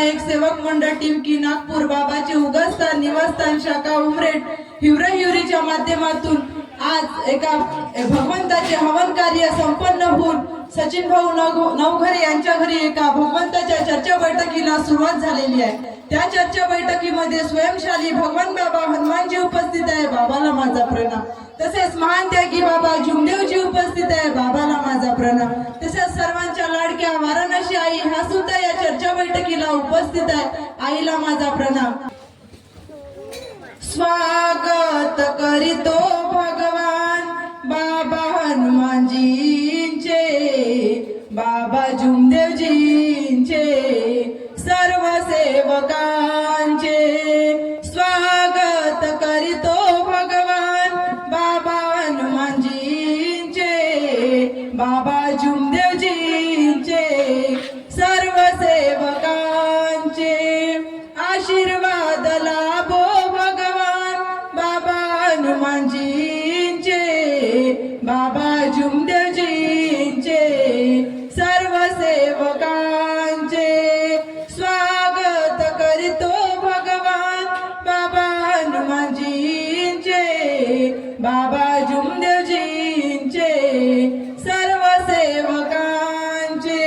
नायक सेवक मंडळ टिमकी नागपूर बाबाचे उगमस्थान निवासस्थान शाखा उमरेड हिवरीच्या माध्यमातून आज एका भगवंताचे हवन कार्य संपन्न होऊन सचिन भाऊ नवघरे यांच्या घरी एका भगवंताच्या चर्चा बैठकीला सुरुवात झालेली आहे। त्या चर्चा बैठकीमध्ये स्वयंशाली भगवान बाबा हनुमानजी उपस्थित आहे, बाबाला माझा प्रणाम। तसेच महान त्यागी बाबा जुमदेवजी उपस्थित आहे, बाबाला माझा प्रणाम। तसेच सर्वांच्या लाडक्या वाराणसी आई हा सुद्धा या चर्चा बैठकीला उपस्थित आहे, आईला माझा प्रणाम। स्वागत करीतो भगवान बाबा हनुमानजींचे, बाबा जुमदेवजींचे, सर्व सेवकांचे स्वागत करीतो भगवान बाबा हनुमानजींचे, बाबा जुमदेवजींचे, सर्व सेवकांचे आशीर्वाद लाभो भगवान बाबा हनुमानजींचे, बाबा जुमदेवजींचे, सर्व सेवकांचे स्वागत करीतो भगवान बाबा हनुमानजींचे, बाबा जुमदेवजींचे, सर्व सेवकांचे।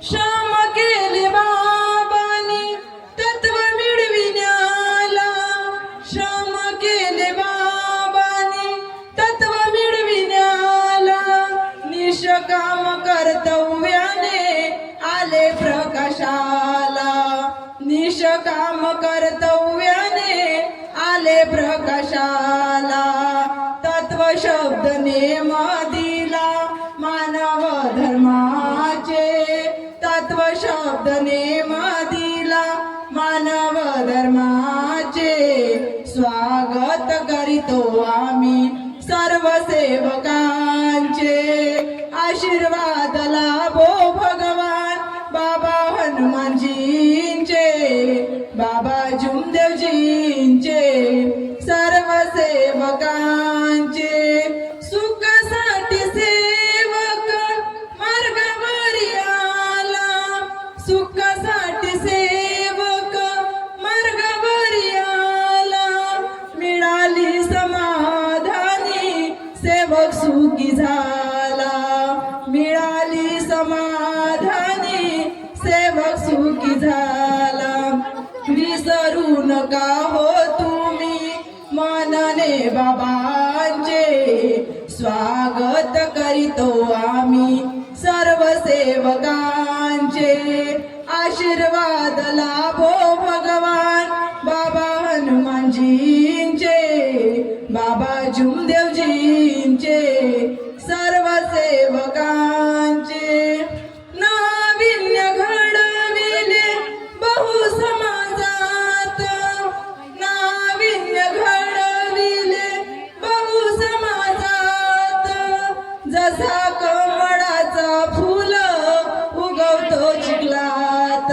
श्रम केले बाबांनी तत्व मिळविण्याला, श्रम केले बाबांनी तत्व मिळविण्याला, निष्काम कर्तव्याने आले प्रकाशाला, निष्काम कर्तव्याने आले प्रकाशाला, तत्व शब्द नेम दिला मानव धर्माचे, तत्व शब्द नेम दिला मानव धर्माचे, स्वागत करीतो आम्ही सर्व सेवकांचे, आशीर्वाद लाभो भगवान बाबा हनुमानजींचे, बाबा जुमदेवजींचे, सर्व सेवकांचे। सुखासाठी सेवक मार्गावरी आला, सुखासाठी सेवक मार्गावरी आला, मिळाली समाधानी सेवक सुखी झाला, मिळाली समाधानी सेवक सुखी झाला। विसरू नका हो तुम्ही मनने बाबांचे, स्वागत करीतो आम्ही सर्व सेवकांचे, आशीर्वाद लाभो भगवान बाबा हनुमानजींचे, बाबा जुमदेवजींचे, सर्व सेवकांचे। नाविन्य घडविले बहु समाजात, नाविन्य घडविले बहु समाजात, जसा कमळाचा फुल उगवतो चिखलात,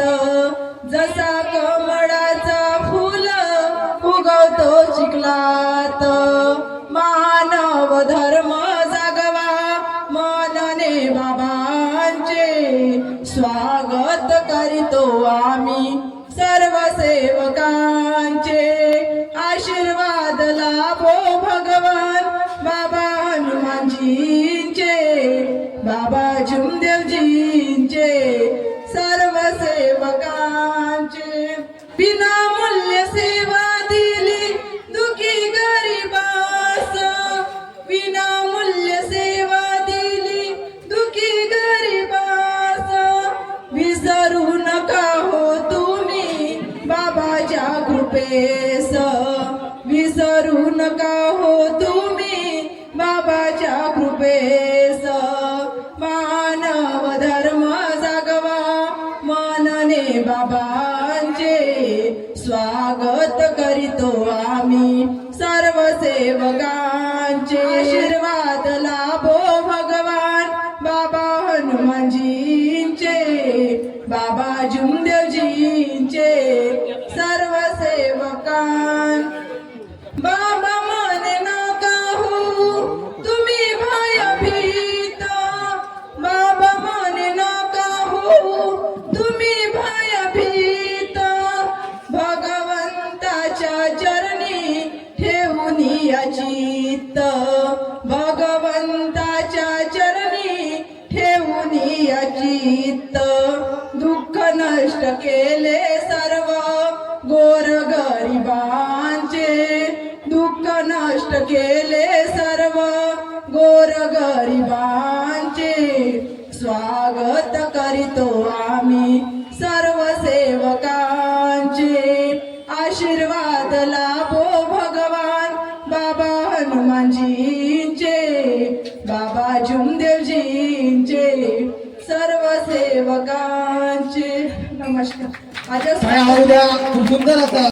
जसा कमळाचा फुल उगवतो चिखलात, मानव धर्म जागवा मनने बाबांचे, स्वागत करीतो आम्ही सर्व सेवकांचे, आशीर्वाद लाभो भगवान बाबा हनुमानजींचे, बाबा जुमदेवजींचे, सर्व सेवकांचे। विनामूल्य सेवा दिली दुखी गरीबास, विनामूल्य सेवा दिली दुखी गरीबास, विसरू नका हो तुम्ही बाबाच्या कृपेस, विसरू नका हो तुम्ही बाबाच्या कृपेस, मानव धर्म जागवा मनने बाबांचे, स्वागत करीतो आम्ही सर्व सेवकांचे, आशीर्वाद लाभो भगवान बाबा हनुमानजींचे, बाबा जुमदेवजींचे, सर्व सेवकां। बाबा माने नका हो तुम्ही भयभीत, बाबा माने नका हो तुम्ही भयभीत, चित्त दुःख नष्ट केले सर्व गोरगरिबांचे दुःख नष्ट केले सर्व गोरगरिबांचे स्वागत करीतो आम्ही सर्व सेवकांचे आशीर्वाद लाभो भगवान बाबा हनुमानजींचे बाबा जुमदेवजींचे सर्व सेवकांचे. नमस्कार. माझ्या खूप सुंदर असा